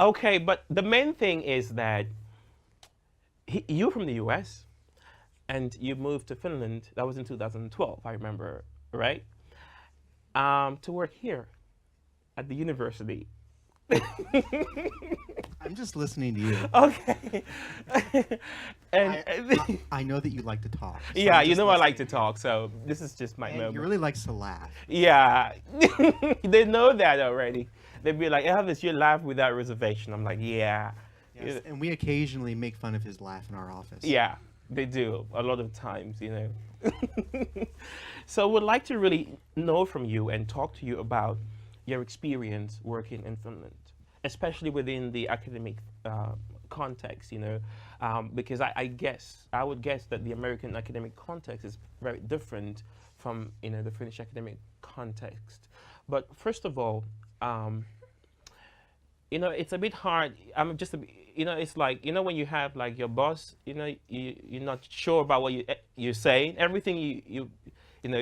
Okay, but the main thing is that you're from the US and you moved to Finland. That was in 2012, I remember, right? To work here at the university. I'm just listening to you. Okay. and I, I know that you like to talk, so yeah, I'm you just know I like listening to to you. talk, so this is just my And he moment. really likes to laugh. Yeah, they know that already. They'd be like, Elvis, you laugh without reservation. I'm like, yeah. Yes, and we occasionally make fun of his laugh in our office. Yeah, they do a lot of times, you know. So, would like to really know from you and talk to you about your experience working in Finland, especially within the academic context, you know, because I would guess that the American academic context is very different from, you know, the Finnish academic context. But first of all, um, you know, it's a bit hard. I'm just, you know, it's like, you know, when you have like your boss, you know, you're not sure about what you're saying. Everything you know,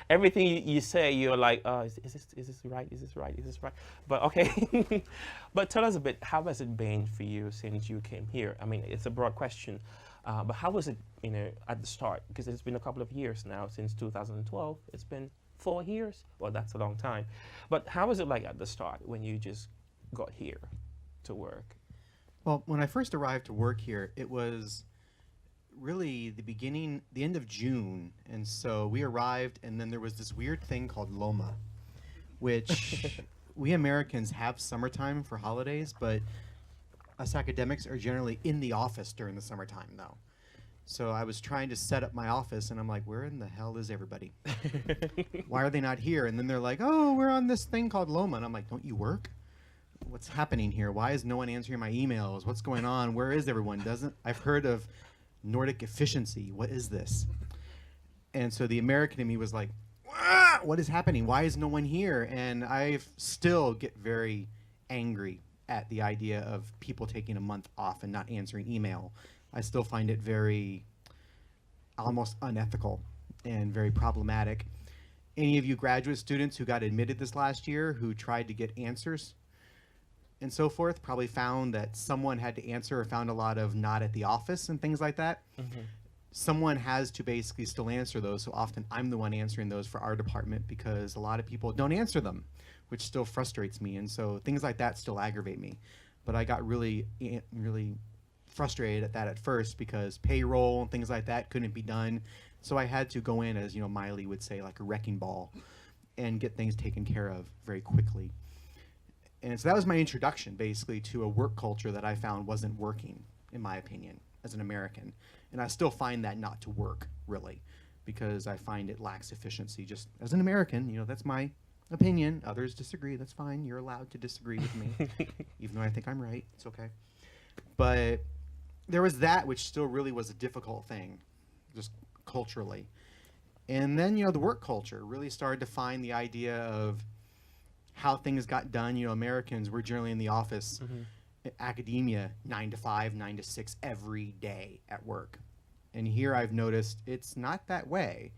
everything you say, you're like, is this right? Is this right? Is this right? But okay, but tell us a bit. How has it been for you since you came here? I mean, it's a broad question, but how was it, you know, at the start? Because it's been a couple of years now since 2012. It's been 4 years. Well, that's a long time. But how was it like at the start when you just got here to work? Well, when I first arrived to work here, it was really the end of June. And so we arrived, and then there was this weird thing called Loma, which we Americans have summertime for holidays, but us academics are generally in the office during the summertime, though. So I was trying to set up my office, and I'm like, where in the hell is everybody? Why are they not here? And then they're like, oh, we're on this thing called Loma. And I'm like, don't you work? What's happening here? Why is no one answering my emails? What's going on? Where is everyone? I've heard of Nordic efficiency. What is this? And so the American in me was like, what is happening? Why is no one here? And I still get very angry at the idea of people taking a month off and not answering email. I still find it very almost unethical and very problematic. Any of you graduate students who got admitted this last year who tried to get answers and so forth probably found that someone had to answer or found a lot of not at the office and things like that. Mm-hmm. Someone has to basically still answer those. So often I'm the one answering those for our department because a lot of people don't answer them, which still frustrates me. And so things like that still aggravate me. But I got really frustrated at that at first because payroll and things like that couldn't be done. So I had to go in, as you know, Miley would say, like a wrecking ball and get things taken care of very quickly. And so that was my introduction, basically, to a work culture that I found wasn't working, in my opinion, as an American. And I still find that not to work, really, because I find it lacks efficiency. Just as an American, you know, that's my opinion. Others disagree. That's fine. You're allowed to disagree with me, even though I think I'm right. It's okay. But there was that, which still really was a difficult thing, just culturally. And then, you know, the work culture really started to find the idea of how things got done. You know, Americans, we're generally in the office, academia, 9 to 5, 9 to 6 every day at work. And here I've noticed it's not that way.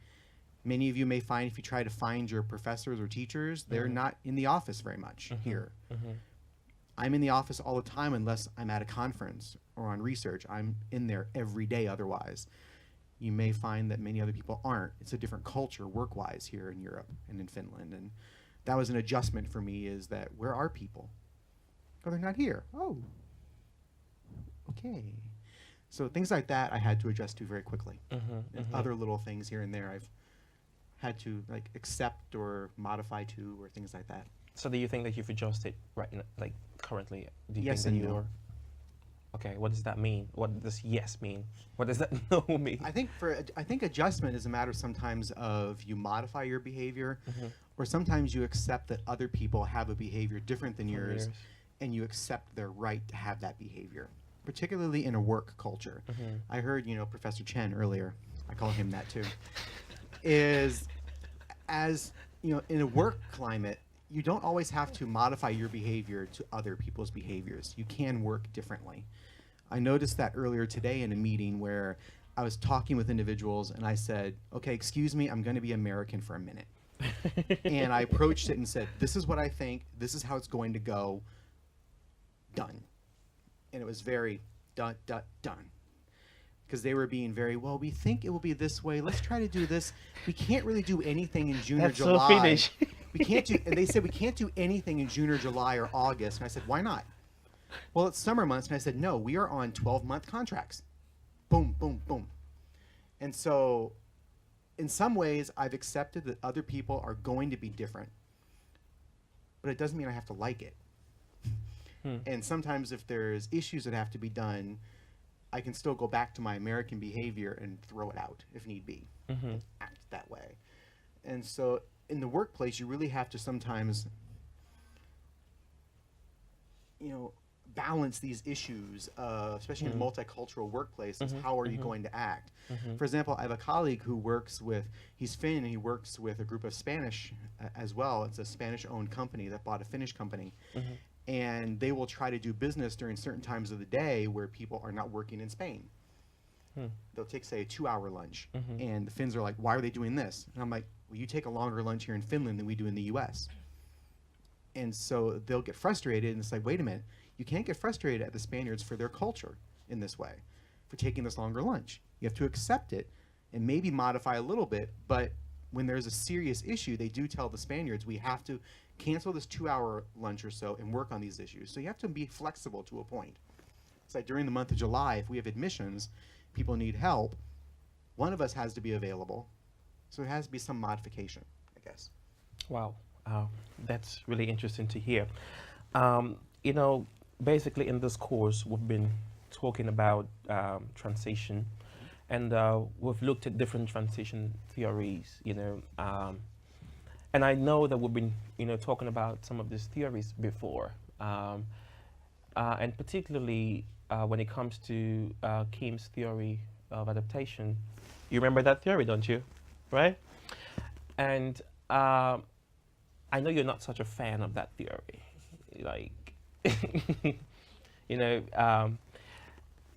Many of you may find if you try to find your professors or teachers, they're not in the office very much here. I'm in the office all the time unless I'm at a conference or on research. I'm in there every day otherwise. You may find that many other people aren't. It's a different culture work-wise here in Europe and in Finland. And that was an adjustment for me, is that where are people? Oh, they're not here. Oh, okay. So things like that I had to adjust to very quickly. And other little things here and there I've had to like accept or modify to, or things like that. So do you think that you've adjusted right, like currently? Do you Yes think that and no. you're okay? What does that mean? What does yes mean? What does that no mean? I think adjustment is a matter sometimes of you modify your behavior, or sometimes you accept that other people have a behavior different than yours, and you accept their right to have that behavior, particularly in a work culture. I heard, you know, Professor Chen earlier, I call him that too, is as, you know, in a work climate, you don't always have to modify your behavior to other people's behaviors. You can work differently. I noticed that earlier today in a meeting where I was talking with individuals and I said, okay, excuse me, I'm going to be American for a minute. And I approached it and said, this is what I think, this is how it's going to go. done. And it was very done. Because they were being very, well, we think it will be this way. Let's try to do this. We can't really do anything in June or That's so July. Finnish. We can't do, and they said we can't do anything in June or July or August. And I said, why not? Well, it's summer months. And I said, no, we are on 12-month contracts. Boom, boom, boom. And so in some ways, I've accepted that other people are going to be different. But it doesn't mean I have to like it. And sometimes if there's issues that have to be done, I can still go back to my American behavior and throw it out if need be. And act that way. And so in the workplace, you really have to sometimes, balance these issues, especially in a multicultural workplace, is how are you going to act? For example, I have a colleague who works with, he's Finn, and he works with a group of Spanish as well. It's a Spanish-owned company that bought a Finnish company. And they will try to do business during certain times of the day where people are not working in Spain. They'll take, say, a 2-hour lunch. And the Finns are like, why are they doing this? And I'm like, well, you take a longer lunch here in Finland than we do in the US. And so they'll get frustrated, and it's like, wait a minute, you can't get frustrated at the Spaniards for their culture in this way, for taking this longer lunch. You have to accept it and maybe modify a little bit, but when there's a serious issue, they do tell the Spaniards, we have to cancel this 2-hour lunch or so and work on these issues. So you have to be flexible to a point. It's like during the month of July, if we have admissions, people need help, one of us has to be available. So it has to be some modification, I guess. Wow, that's really interesting to hear. Basically in this course, we've been talking about transition, and we've looked at different transition theories, and I know that we've been, talking about some of these theories before, and particularly when it comes to Kim's theory of adaptation. You remember that theory, don't you? Right? And I know you're not such a fan of that theory,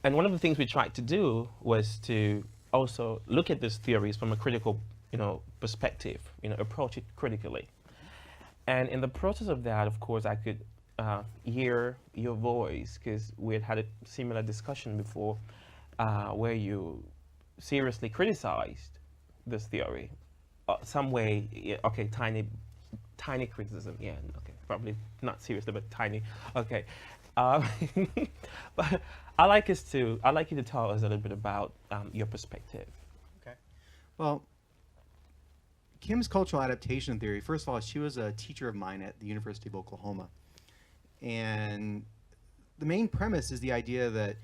and one of the things we tried to do was to also look at these theories from a critical, perspective, approach it critically. And in the process of that, of course, I could hear your voice, because we had a similar discussion before where you seriously criticized this theory. Some way, okay, tiny criticism, yeah, okay, probably not seriously, but tiny, okay. But I'd like you to tell us a little bit about your perspective. Okay. Well, Kim's cultural adaptation theory, first of all, she was a teacher of mine at the University of Oklahoma. And the main premise is the idea that,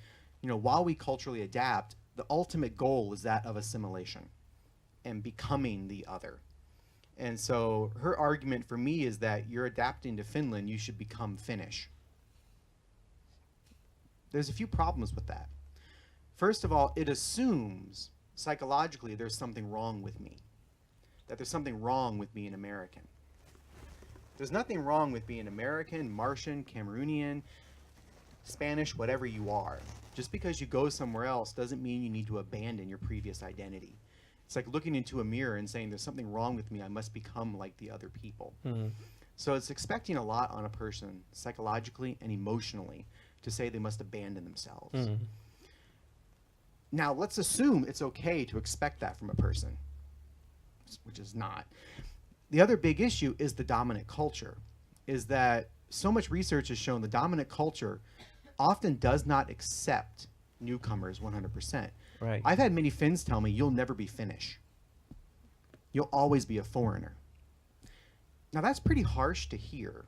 while we culturally adapt, the ultimate goal is that of assimilation and becoming the other. And so her argument for me is that you're adapting to Finland, you should become Finnish. There's a few problems with that. First of all, it assumes psychologically there's something wrong with me, that there's something wrong with being American. There's nothing wrong with being American, Martian, Cameroonian, Spanish, whatever you are. Just because you go somewhere else doesn't mean you need to abandon your previous identity. It's like looking into a mirror and saying there's something wrong with me, I must become like the other people. So it's expecting a lot on a person psychologically and emotionally to say they must abandon themselves. Now let's assume it's okay to expect that from a person, which is not. The other big issue is the dominant culture, is that so much research has shown the dominant culture often does not accept newcomers 100%. Right. I've had many Finns tell me, you'll never be Finnish. You'll always be a foreigner. Now that's pretty harsh to hear.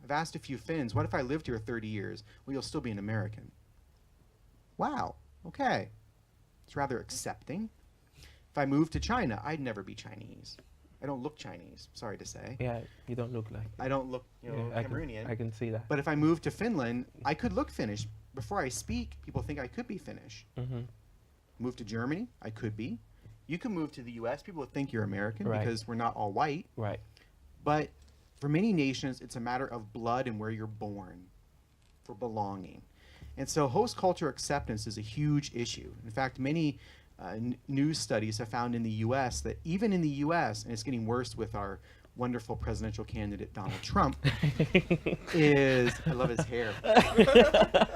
I've asked a few Finns, what if I lived here 30 years? Well, you'll still be an American. Wow, okay. It's rather accepting. If I moved to China, I'd never be Chinese. I don't look Chinese, sorry to say. Yeah, you don't look like. I don't look, Cameroonian. I can see that. But if I moved to Finland, I could look Finnish. Before I speak, people think I could be Finnish. Move to Germany, I could be. You can move to the US, people would think you're American because we're not all white. Right. But for many nations, it's a matter of blood and where you're born, for belonging. And so host culture acceptance is a huge issue. In fact, many news studies have found in the US that even in the US, and it's getting worse with our wonderful presidential candidate Donald Trump is, I love his hair,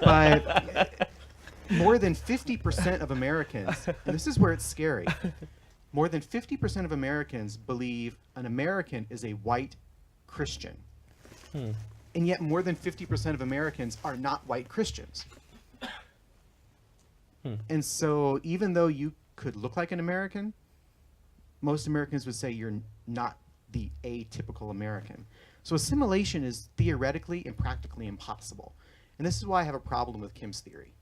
but more than 50% of Americans, and this is where it's scary, more than 50% of Americans believe an American is a white Christian. And yet more than 50% of Americans are not white Christians. And so even though you could look like an American, most Americans would say you're not the atypical American. So assimilation is theoretically and practically impossible. And this is why I have a problem with Kim's theory,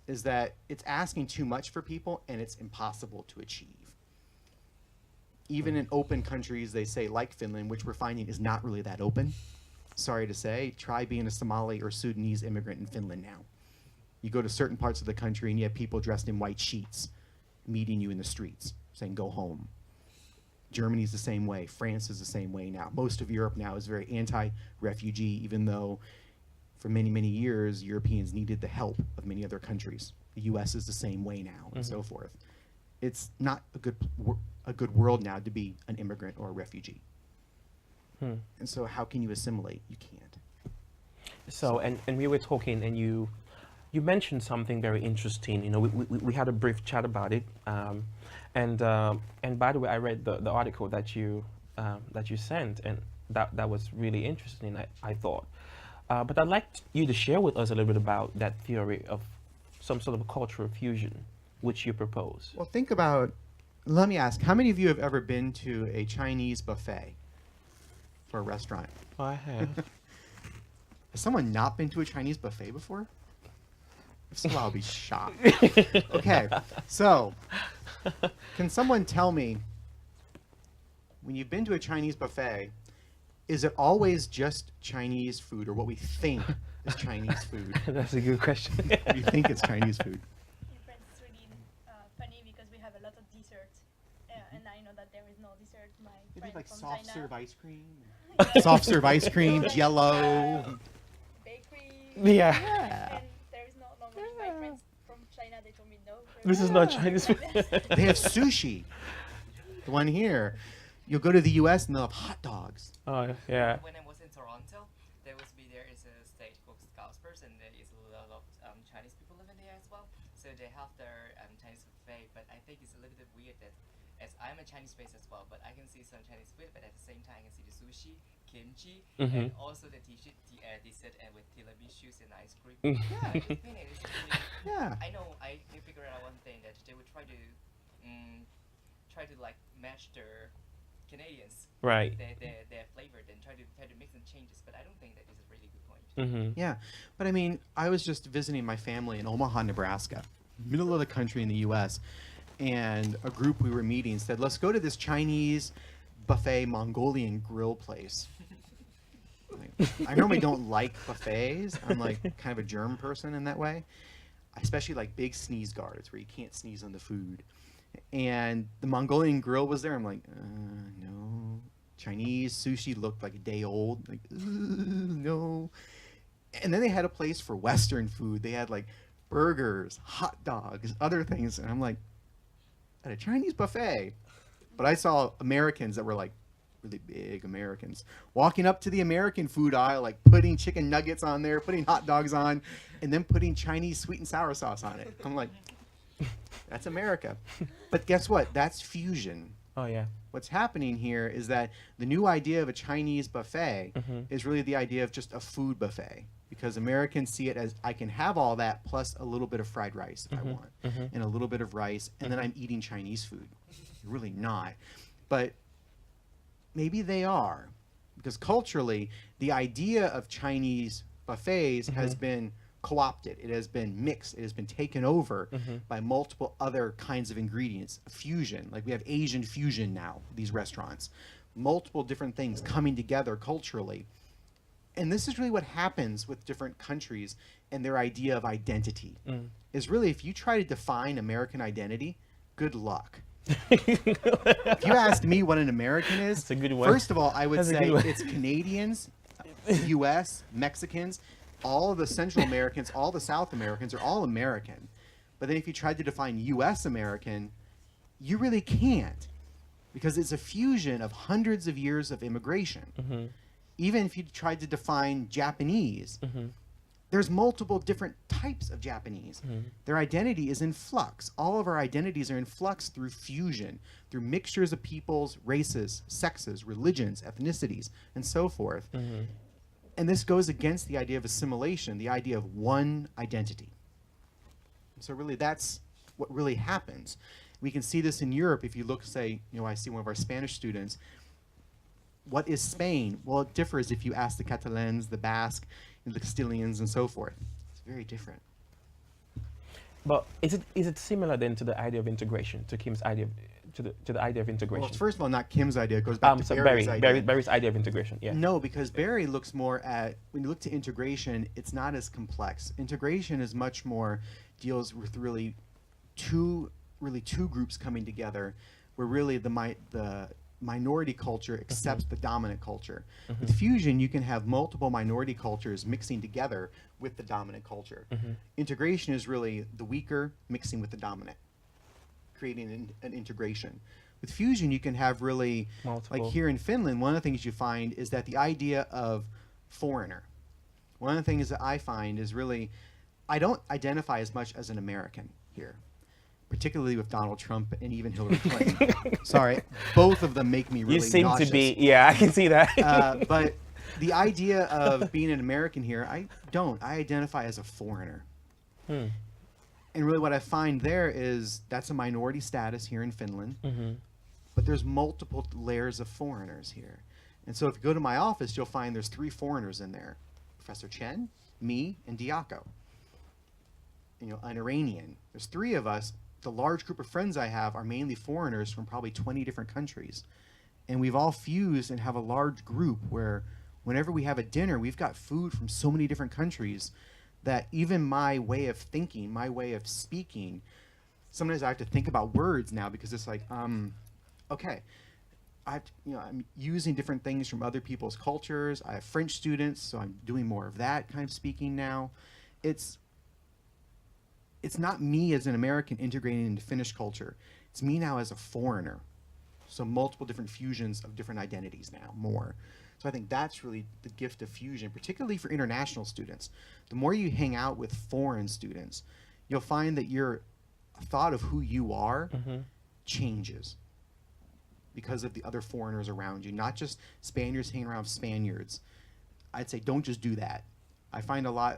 is that it's asking too much for people and it's impossible to achieve. Even in open countries, they say, like Finland, which we're finding is not really that open. Sorry to say, try being a Somali or Sudanese immigrant in Finland now. You go to certain parts of the country and you have people dressed in white sheets meeting you in the streets saying, go home. Germany's the same way. France is the same way now. Most of Europe now is very anti-refugee, even though for many, many years, Europeans needed the help of many other countries. The US is the same way now, and so forth. It's not a good world now to be an immigrant or a refugee. And so how can you assimilate? You can't. So, and we were talking, and you mentioned something very interesting. You know, we had a brief chat about it. And by the way, I read the article that you sent, and that was really interesting, I thought. But I'd like you to share with us a little bit about that theory of some sort of cultural fusion, which you propose. Well, think about, let me ask, how many of you have ever been to a Chinese buffet for a restaurant? I have. Has someone not been to a Chinese buffet before? If so, I'll be shocked. Okay, so can someone tell me, when you've been to a Chinese buffet, is it always just Chinese food or what we think is Chinese food? That's a good question. You think it's Chinese food? In France, it's really funny because we have a lot of desserts, and I know that there is no dessert. My Maybe friend like from soft China, serve ice cream? Soft serve ice cream, Jello. bakery. Yeah. And there is no normally. My friends from China, they told me no. This is not Chinese food. They have sushi. The one here. You'll go to the US and they'll have hot dogs. Oh, yeah. When I was in Toronto, there is a state called Scousers, and there is a lot of Chinese people living there as well. So they have their Chinese buffet, but I think it's a little bit weird that, as I'm a Chinese base as well, but I can see some Chinese food, but at the same time I can see the sushi, kimchi, and also the dessert and with tiramisu and ice cream. Yeah, I just think it's really, Yeah. I know I figured out one thing that they would try to like match their Canadians, Right. their flavor, then try to make some changes. But I don't think that is a really good point. Yeah. But I mean, I was just visiting my family in Omaha, Nebraska, middle of the country in the US, and a group we were meeting said, let's go to this Chinese buffet Mongolian grill place. I normally don't like buffets. I'm like kind of a germ person in that way. I especially like big sneeze guards where you can't sneeze on the food. And the Mongolian grill was there. I'm like, no. Chinese sushi looked like a day old. Like, no. And then they had a place for Western food. They had like burgers, hot dogs, other things. And I'm like, at a Chinese buffet. But I saw Americans that were like really big Americans walking up to the American food aisle, like putting chicken nuggets on there, putting hot dogs on, and then putting Chinese sweet and sour sauce on it. I'm like, that's America. But guess what? That's fusion. Oh, yeah. What's happening here is that the new idea of a Chinese buffet is really the idea of just a food buffet, because Americans see it as, I can have all that plus a little bit of fried rice if I want, and a little bit of rice, and then I'm eating Chinese food. You're really not. But maybe they are, because culturally, the idea of Chinese buffets has been co-opted. It has been mixed. It has been taken over by multiple other kinds of ingredients. Fusion, like we have Asian fusion now, these restaurants. Multiple different things coming together culturally. And this is really what happens with different countries and their idea of identity. Is really, if you try to define American identity, good luck. If you asked me what an American is, That's a good one. first of all, I would That's a say good one. it's Canadians, US, Mexicans, all of the Central Americans, all the South Americans are all American. But then if you tried to define US American, you really can't. because it's a fusion of hundreds of years of immigration. Even if you tried to define Japanese, there's multiple different types of Japanese. Their identity is in flux. All of our identities are in flux through fusion, through mixtures of peoples, races, sexes, religions, ethnicities, and so forth. And this goes against the idea of assimilation, the idea of one identity. So really that's what really happens. We can see this in Europe. If you look, say, I see one of our Spanish students. What is Spain? Well, it differs if you ask the Catalans, the Basque, the Castilians, and so forth. It's very different. But is it similar then to the idea of integration, to Kim's idea, to the idea of integration? Well, it's first of all, not Kim's idea. It goes back to Barry's idea. Barry's idea of integration, yeah. No, because Barry looks more at, when you look to integration, it's not as complex. Integration is much more, deals with really two groups coming together, where really the minority culture accepts the dominant culture. With fusion, you can have multiple minority cultures mixing together with the dominant culture. Integration is really the weaker mixing with the dominant, creating an integration. With fusion, you can have really, multiple. like here in Finland, one of the things you find is that the idea of foreigner. One of the things that I find is really, I don't identify as much as an American here, particularly with Donald Trump and even Hillary Clinton. Sorry, both of them make me really You seem nauseous. to be, yeah, I can see that. But the idea of being an American here, I don't. I identify as a foreigner. And really what I find there is that's a minority status here in Finland, but there's multiple layers of foreigners here. And so if you go to my office, you'll find there's 3 foreigners in there. Professor Chen, me, and Diaco. An Iranian. There's 3 of us. The large group of friends I have are mainly foreigners from probably 20 different countries. And we've all fused and have a large group where whenever we have a dinner, we've got food from so many different countries that even my way of thinking, my way of speaking, sometimes I have to think about words now because it's like, okay, I'm using different things from other people's cultures. I have French students, so I'm doing more of that kind of speaking now. It's not me as an American integrating into Finnish culture. It's me now as a foreigner. So multiple different fusions of different identities now, more. So I think that's really the gift of fusion, particularly for international students. The more you hang out with foreign students, you'll find that your thought of who you are changes because of the other foreigners around you, not just Spaniards hanging around with Spaniards. I'd say don't just do that. I find a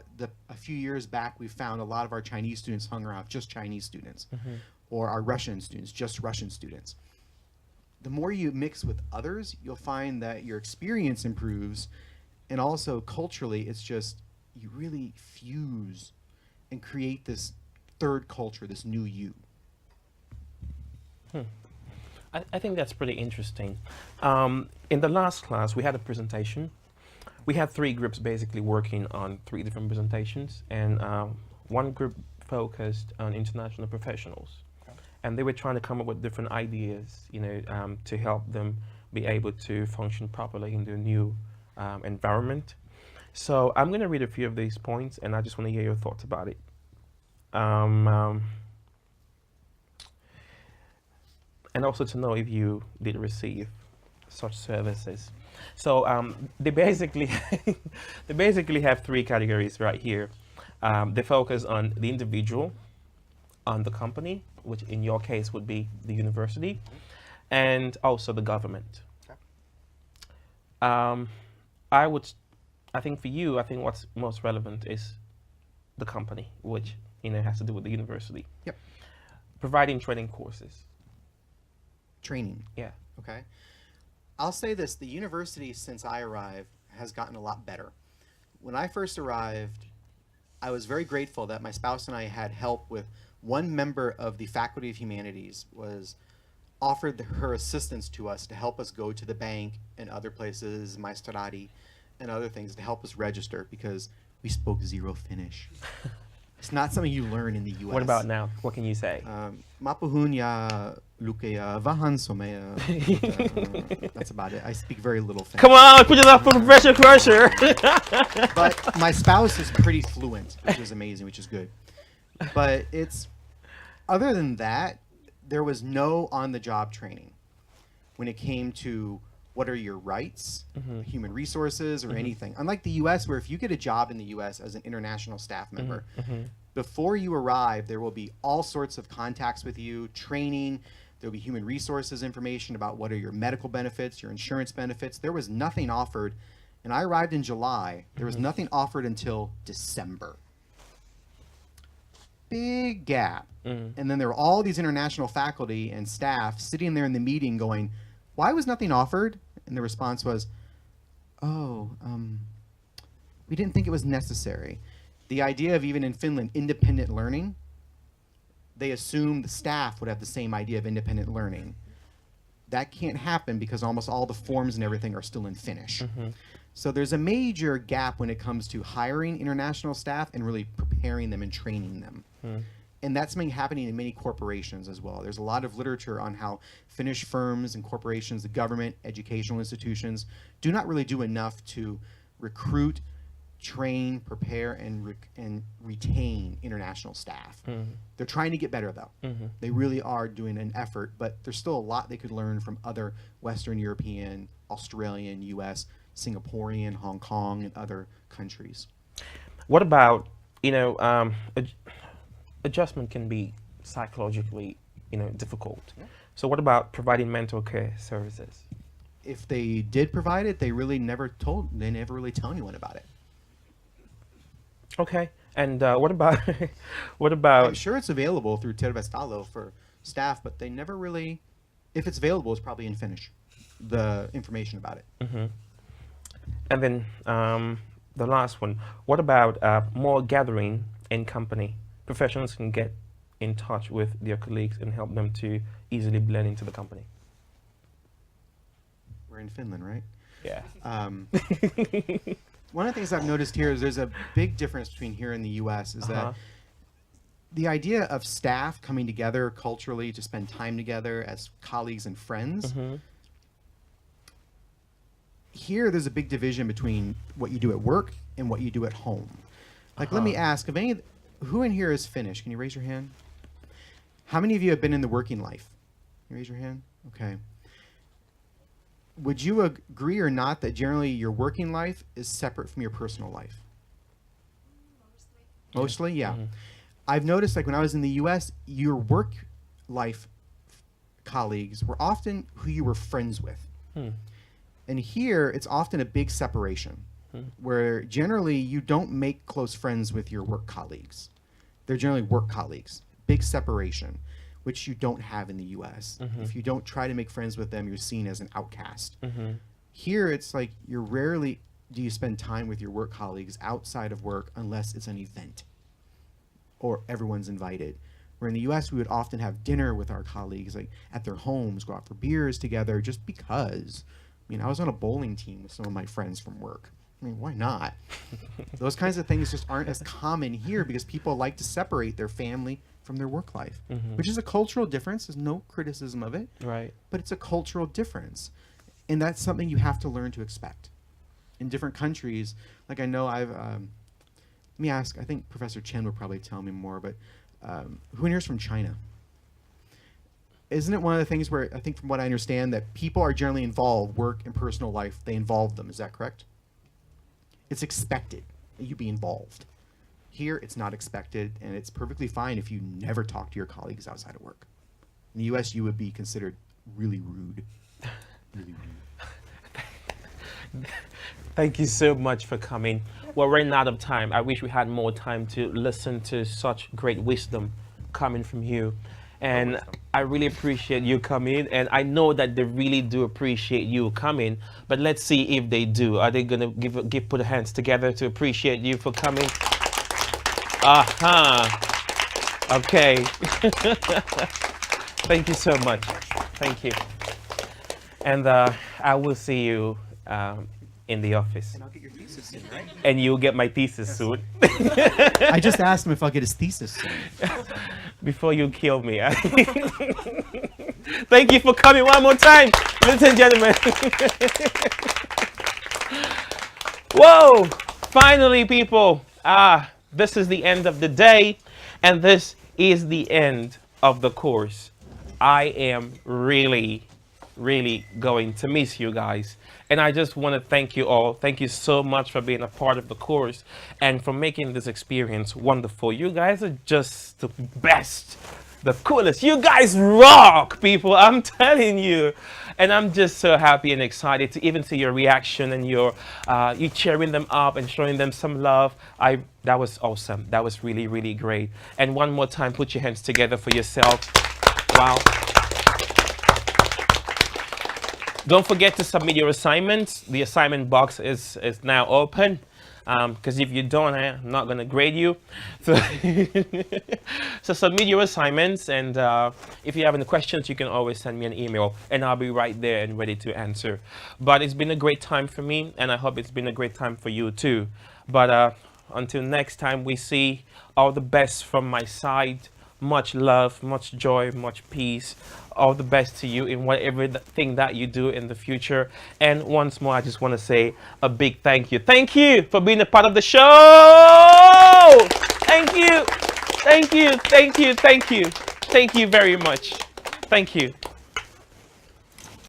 few years back, we found a lot of our Chinese students hung around with just Chinese students, or our Russian students, just Russian students. The more you mix with others, you'll find that your experience improves, and also culturally, it's just, you really fuse and create this third culture, this new you. I think that's pretty interesting. In the last class, we had a presentation. We had 3 groups basically working on 3 different presentations, and one group focused on international professionals. And they were trying to come up with different ideas, to help them be able to function properly in their new environment. So I'm going to read a few of these points, and I just want to hear your thoughts about it. And also to know if you did receive such services. So they basically have 3 categories right here. They focus on the individual, on the company, which in your case would be the university, and also the government. Okay. I think for you, what's most relevant is the company, which has to do with the university. Yep. Providing training courses. Training. Yeah. Okay. I'll say this, the university since I arrived has gotten a lot better. When I first arrived, I was very grateful that my spouse and I had help with one member of the Faculty of Humanities was offered her assistance to us to help us go to the bank and other places, Maestarati, and other things to help us register because we spoke 0 Finnish. It's not something you learn in the U.S. What about now? What can you say? Mapuhun ya lukeya vahan somea. That's about it. I speak very little Finnish. Come on, put it up for Professor Crusher. But my spouse is pretty fluent, which is amazing, which is good. But other than that, there was no on-the-job training. when it came to what are your rights, human resources, or anything. Unlike the U.S., where if you get a job in the U.S. as an international staff member, before you arrive, there will be all sorts of contacts with you, training. There'll be human resources information about what are your medical benefits, your insurance benefits. There was nothing offered, and I arrived in July. There was nothing offered until December. Big gap. And then there were all these international faculty and staff sitting there in the meeting going, why was nothing offered? And the response was, we didn't think it was necessary. The idea of, even in Finland, independent learning, they assumed the staff would have the same idea of independent learning. That can't happen because almost all the forms and everything are still in Finnish. So there's a major gap when it comes to hiring international staff and really preparing them and training them. And that's something happening in many corporations as well. There's a lot of literature on how Finnish firms and corporations, the government, educational institutions, do not really do enough to recruit, train, prepare, and retain international staff. They're trying to get better, though. They really are doing an effort, but there's still a lot they could learn from other Western European, Australian, US, Singaporean, Hong Kong, and other countries. What about, adjustment can be psychologically, difficult. So what about providing mental care services? If they did provide it, they never really tell anyone about it. Okay, and what about what about? I'm sure it's available through Terveystalo for staff, but they never really. If it's available, it's probably in Finnish. The information about it. And then the last one. What about more gathering in company? Professionals can get in touch with their colleagues and help them to easily blend into the company. We're in Finland, right? Yeah. One of the things I've noticed here is there's a big difference between here and the U.S. is that the idea of staff coming together culturally to spend time together as colleagues and friends. Here, there's a big division between what you do at work and what you do at home. Like, let me ask, who in here is Finnish? Can you raise your hand? How many of you have been in the working life? Can you raise your hand? Okay. Would you agree or not that generally your working life is separate from your personal life? Mostly, yeah. I've noticed, like when I was in the U.S., your work life colleagues were often who you were friends with. And here, it's often a big separation, where generally you don't make close friends with your work colleagues. They're generally work colleagues. Big separation, which you don't have in the U.S. If you don't try to make friends with them, you're seen as an outcast. Here, it's like rarely do you spend time with your work colleagues outside of work unless it's an event or everyone's invited. Where in the U.S., we would often have dinner with our colleagues, like at their homes, go out for beers together, just because. I was on a bowling team with some of my friends from work. Why not? Those kinds of things just aren't as common here because people like to separate their family from their work life, which is a cultural difference. There's no criticism of it, right? But it's a cultural difference, and that's something you have to learn to expect. In different countries, like I know let me ask, I think Professor Chen would probably tell me more, but who in here is from China? Isn't it one of the things where I think from what I understand that people are generally involved, work and personal life, they involve them, is that correct? It's expected that you be involved. Here, it's not expected, and it's perfectly fine if you never talk to your colleagues outside of work. In the U.S., you would be considered really rude. Really rude. Thank you so much for coming. We're running out of time. I wish we had more time to listen to such great wisdom coming from you. And I really appreciate you coming, and I know that they really do appreciate you coming, but let's see if they do. Are they gonna put their hands together to appreciate you for coming? Okay. Thank you so much. Thank you. And I will see you in the office. And I'll get your thesis soon, right? And you'll get my thesis soon. I just asked him if I'll get his thesis soon. Before you kill me. Thank you for coming one more time, ladies and gentlemen. Whoa! Finally, people. This is the end of the day, and this is the end of the course. I am really, really going to miss you guys. And I just want to thank you all. Thank you so much for being a part of the course and for making this experience wonderful. You guys are just the best, the coolest. You guys rock, people. I'm telling you. And I'm just so happy and excited to even see your reaction and your you cheering them up and showing them some love. That was awesome. That was really, really great. And one more time, put your hands together for yourself. Wow. Don't forget to submit your assignments. The assignment box is now open. Because if you don't, I'm not going to grade you. So, so submit your assignments, and if you have any questions, you can always send me an email, and I'll be right there and ready to answer. But it's been a great time for me, and I hope it's been a great time for you too. But until next time we see, all the best from my side. Much love, much joy, much peace. All the best to you in whatever thing that you do in the future. And once more, I just want to say a big thank you. Thank you for being a part of the show. Thank you. Thank you. Thank you. Thank you. Thank you very much. Thank you.